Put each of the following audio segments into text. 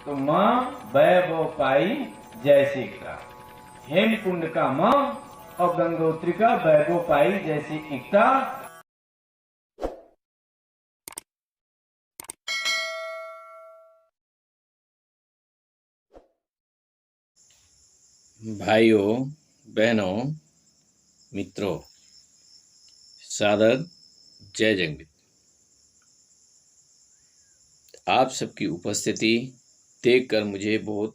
तो माँ वैभव पाई जैसे एकता। हेम कुंड का माँ और गंगोत्री का वैभव पाई जैसे एकता। भाइयों, बहनों, मित्रों, सादर जय जगन्नाथ। आप सबकी उपस्थिति देखकर मुझे बहुत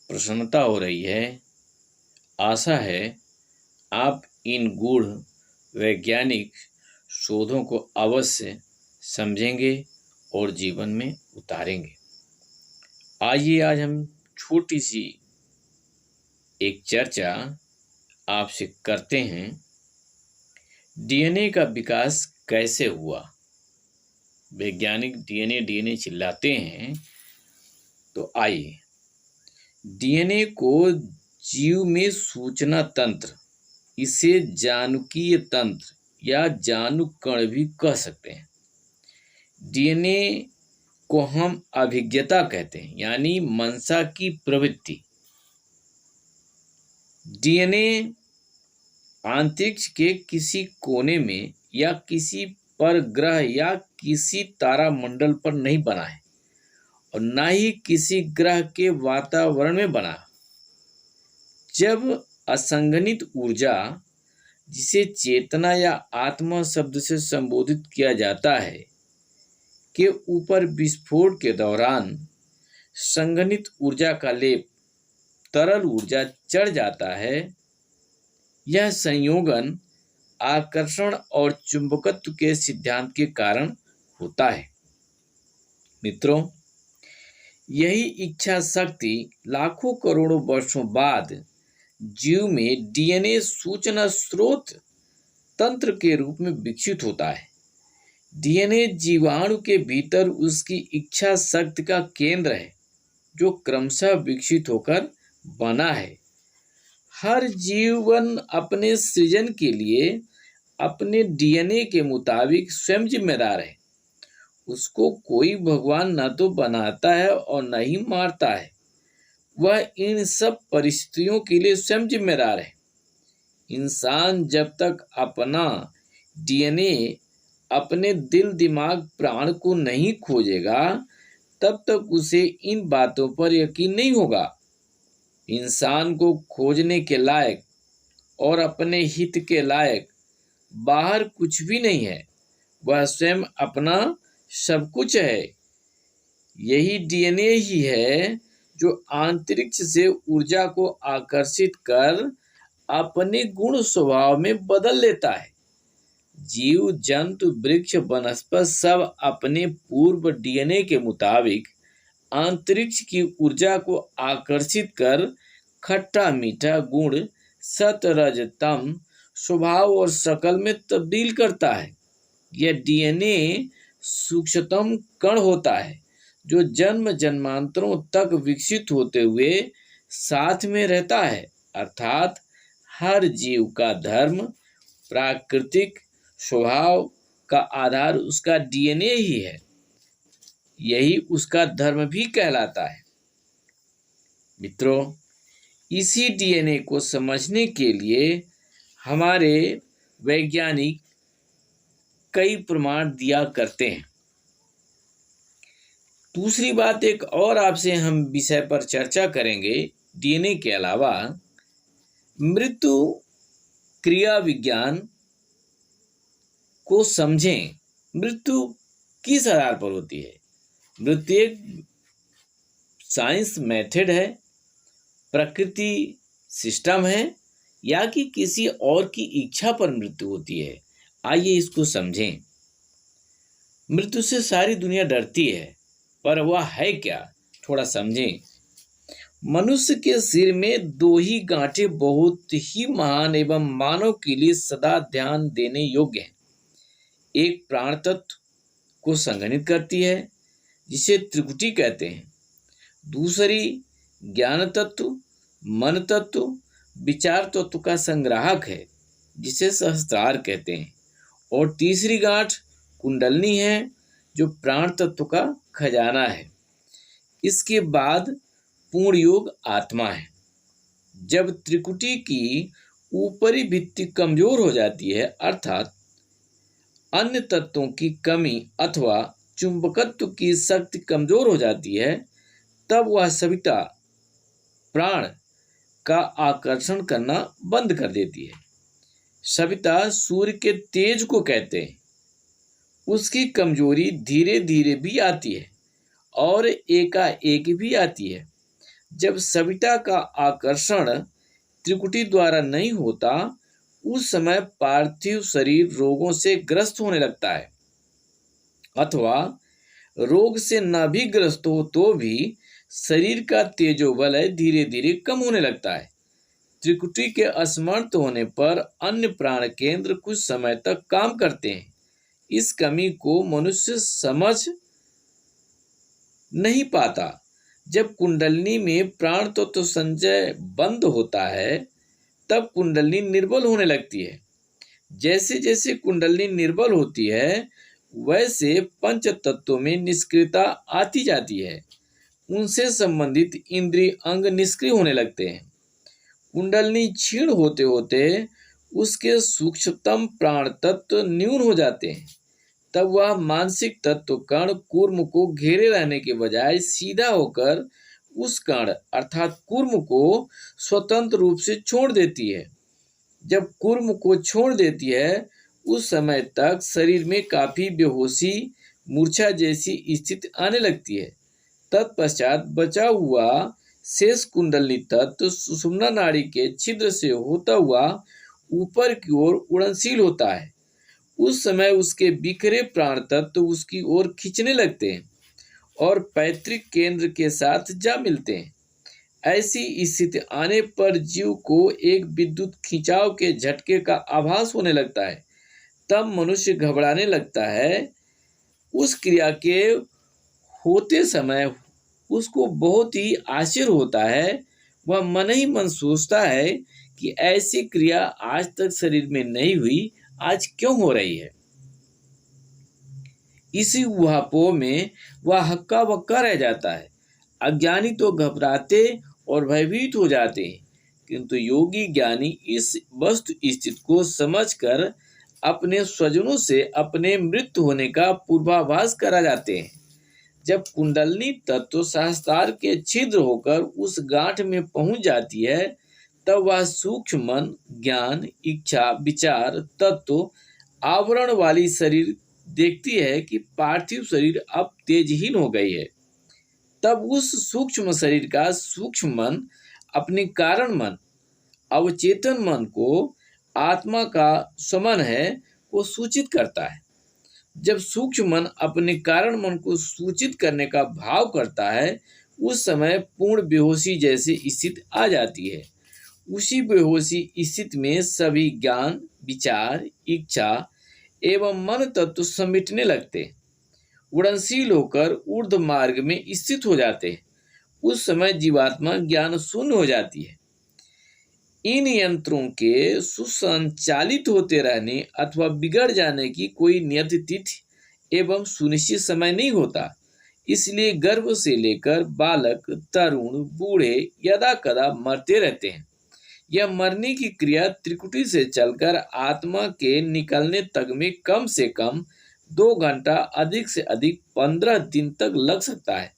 प्रसन्नता हो रही है। आशा है आप इन गूढ़ वैज्ञानिक शोधों को अवश्य समझेंगे और जीवन में उतारेंगे। आइए आज हम छोटी सी एक चर्चा आपसे करते हैं। डीएनए का विकास कैसे हुआ? वैज्ञानिक डीएनए चिल्लाते हैं, तो आइए। डीएनए को जीव में सूचना तंत्र, इसे जानुकीय तंत्र या जानुकण भी कह सकते हैं। डीएनए को हम अभिज्ञता कहते हैं, यानी मंशा की प्रवृत्ति। डीएनए अंतरिक्ष के किसी कोने में या किसी परग्रह या किसी तारामंडल पर नहीं बना है और न ही किसी ग्रह के वातावरण में बना। जब असंगठित ऊर्जा, जिसे चेतना या आत्मा शब्द से संबोधित किया जाता है, के ऊपर विस्फोट के दौरान संगठित ऊर्जा का लेप तरल ऊर्जा चढ़ जाता है। यह संयोगन आकर्षण और चुंबकत्व के सिद्धांत के कारण होता है। मित्रों, यही इच्छा शक्ति लाखों करोड़ों वर्षों बाद जीव में डीएनए सूचना स्रोत तंत्र के रूप में विकसित होता है। डीएनए जीवाणु के भीतर उसकी इच्छा शक्ति का केंद्र है, जो क्रमशः विकसित होकर बना है। हर जीवन अपने सृजन के लिए अपने डीएनए के मुताबिक स्वयं जिम्मेदार है। उसको कोई भगवान न तो बनाता है और न ही मारता है। वह इन सब परिस्थितियों के लिए स्वयं जिम्मेदार है। इंसान जब तक अपना डीएनए, अपने दिल दिमाग प्राण को नहीं खोजेगा, तब तक उसे इन बातों पर यकीन नहीं होगा। इंसान को खोजने के लायक और अपने हित के लायक बाहर कुछ भी नहीं है। वह स्वयं अपना सब कुछ है। यही डीएनए ही है जो अंतरिक्ष से ऊर्जा को आकर्षित कर अपने गुण स्वभाव में बदल लेता है। जीव, जंतु, वृक्ष, वनस्पति सब अपने पूर्व डीएनए के मुताबिक अंतरिक्ष की ऊर्जा को आकर्षित कर खट्टा मीठा गुण सत रज तम स्वभाव और शकल में तब्दील करता है। यह डीएनए सूक्ष्मतम कण होता है, जो जन्म जन्मांतरों तक विकसित होते हुए साथ में रहता है। अर्थात हर जीव का धर्म, प्राकृतिक स्वभाव का आधार उसका डीएनए ही है। यही उसका धर्म भी कहलाता है। मित्रों, इसी डीएनए को समझने के लिए हमारे वैज्ञानिक कई प्रमाण दिया करते हैं। दूसरी बात, एक और आपसे हम विषय पर चर्चा करेंगे। डीएनए के अलावा मृत्यु क्रिया विज्ञान को समझें। मृत्यु किस आधार पर होती है? मृत्यु एक साइंस मेथड है, प्रकृति सिस्टम है, या कि किसी और की इच्छा पर मृत्यु होती है? आइए इसको समझें। मृत्यु से सारी दुनिया डरती है, पर वह है क्या, थोड़ा समझें। मनुष्य के सिर में दो ही गांठें बहुत ही महान एवं मानव के लिए सदा ध्यान देने योग्य हैं। एक प्राण तत्व को संगठित करती है, जिसे त्रिपुटी कहते हैं। दूसरी ज्ञान तत्व, मन तत्व, विचार तत्व का संग्राहक है, जिसे सहस्त्रार कहते हैं। और तीसरी गांठ कुंडलनी है, जो प्राण तत्व का खजाना है। इसके बाद पूर्ण योग आत्मा है। जब त्रिकुटी की ऊपरी भित्ति कमजोर हो जाती है, अर्थात अन्य तत्वों की कमी अथवा चुंबकत्व की शक्ति कमजोर हो जाती है, तब वह सविता प्राण का आकर्षण करना बंद कर देती है। सविता सूर्य के तेज को कहते हैं। उसकी कमजोरी धीरे धीरे भी आती है और एकाएक भी आती है। जब सविता का आकर्षण त्रिकुटी द्वारा नहीं होता, उस समय पार्थिव शरीर रोगों से ग्रस्त होने लगता है, अथवा रोग से न भी ग्रस्त हो तो भी शरीर का तेजोबल धीरे धीरे कम होने लगता है। त्रिकुटी के असमर्थ होने पर अन्य प्राण केंद्र कुछ समय तक काम करते हैं। इस कमी को मनुष्य समझ नहीं पाता। जब कुंडलिनी में प्राण तत्व संचय बंद होता है, तब कुंडलिनी निर्बल होने लगती है। जैसे जैसे कुंडलिनी निर्बल होती है, वैसे पंच तत्वों में निष्क्रियता आती जाती है। उनसे संबंधित इंद्रिय अंग निष्क्रिय होने लगते हैं। कुंडलिनी क्षीण होते होते उसके सूक्ष्मतम प्राण तत्व न्यून हो जाते हैं। तब वह मानसिक तत्व कण कूर्म को घेरे रहने के बजाय सीधा होकर उस कण अर्थात कूर्म को स्वतंत्र रूप से छोड़ देती है। जब कूर्म को छोड़ देती है, उस समय तक शरीर में काफी बेहोशी, मूर्छा जैसी स्थिति आने लगती है। तत्पश्चात बचा हुआ शेष कुंडली तत्व सुषुम्ना नाड़ी के छिद्र से होता हुआ ऊपर की ओर उड़नशील होता है। उस समय उसके बिखरे प्राण तत्व उसकी ओर खींचने लगते हैं और पैतृक केंद्र के साथ जा मिलते हैं। ऐसी स्थिति आने पर जीव को एक विद्युत खिंचाव के झटके का आभास होने लगता है। तब मनुष्य घबराने लगता है। उस क्रिया के होते समय उसको बहुत ही आश्चर्य होता है। वह मन ही मन सोचता है कि ऐसी क्रिया आज तक शरीर में नहीं हुई, आज क्यों हो रही है। इसी ऊहापोह में वह हक्का बक्का रह जाता है। अज्ञानी तो घबराते और भयभीत हो जाते हैं, किंतु योगी ज्ञानी इस वस्तु स्थिति को समझकर अपने स्वजनों से अपने मृत्यु होने का पूर्वाभास करा जाते हैं। जब कुंडलिनी तत्व सहस्त्रार के छिद्र होकर उस गांठ में पहुंच जाती है, तब वह सूक्ष्म मन, ज्ञान, इच्छा, विचार तत्व आवरण वाली शरीर देखती है कि पार्थिव शरीर अब तेजहीन हो गई है। तब उस सूक्ष्म शरीर का सूक्ष्म मन अपने कारण मन, अवचेतन मन को आत्मा का समन है को सूचित करता है। जब सूक्ष्म मन अपने कारण मन को सूचित करने का भाव करता है, उस समय पूर्ण बेहोशी जैसी स्थिति आ जाती है। उसी बेहोशी स्थिति में सभी ज्ञान, विचार, इच्छा एवं मन तत्व समेटने लगते, उड़नशील होकर ऊर्ध्व मार्ग में स्थित हो जाते हैं। उस समय जीवात्मा ज्ञान शून्य हो जाती है। इन यंत्रों के सुसंचालित होते रहने अथवा बिगड़ जाने की कोई नियत तिथि एवं सुनिश्चित समय नहीं होता। इसलिए गर्भ से लेकर बालक, तरुण, बूढ़े यदा कदा मरते रहते हैं। यह मरने की क्रिया त्रिकुटी से चलकर आत्मा के निकलने तक में कम से कम 2 घंटा, अधिक से अधिक 15 दिन तक लग सकता है।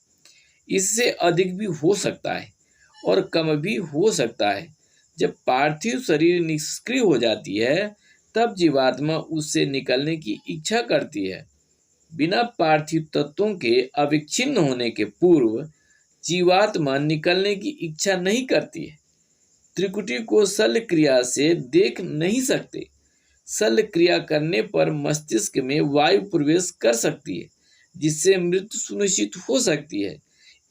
इससे अधिक भी हो सकता है और कम भी हो सकता है। जब पार्थिव शरीर निष्क्रिय हो जाती है, तब जीवात्मा उससे निकलने की इच्छा करती है। बिना पार्थिव तत्वों के अविच्छिन्न होने के पूर्व जीवात्मा निकलने की इच्छा नहीं करती है। त्रिकुटी को शल्य क्रिया से देख नहीं सकते। शल्य क्रिया करने पर मस्तिष्क में वायु प्रवेश कर सकती है, जिससे मृत्यु सुनिश्चित हो सकती है।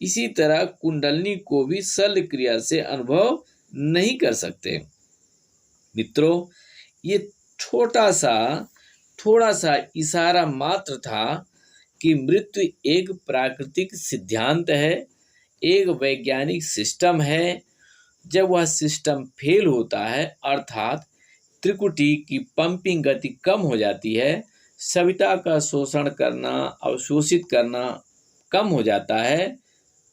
इसी तरह कुंडलिनी को भी शल्य क्रिया से अनुभव नहीं कर सकते। मित्रों, ये थोड़ा सा इशारा मात्र था कि मृत्यु एक प्राकृतिक सिद्धांत है, एक वैज्ञानिक सिस्टम है। जब वह सिस्टम फेल होता है, अर्थात त्रिकुटी की पंपिंग गति कम हो जाती है, सविता का शोषण करना, अवशोषित करना कम हो जाता है,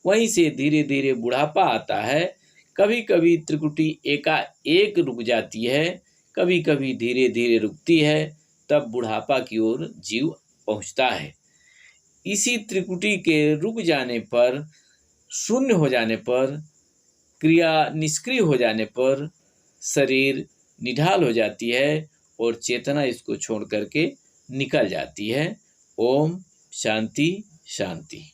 वहीं से धीरे धीरे बुढ़ापा आता है। कभी कभी त्रिकुटी एकाएक रुक जाती है, कभी कभी धीरे धीरे रुकती है, तब बुढ़ापा की ओर जीव पहुंचता है। इसी त्रिकुटी के रुक जाने पर, शून्य हो जाने पर, क्रिया निष्क्रिय हो जाने पर शरीर निढाल हो जाती है और चेतना इसको छोड़ करके निकल जाती है। ओम शांति शांति।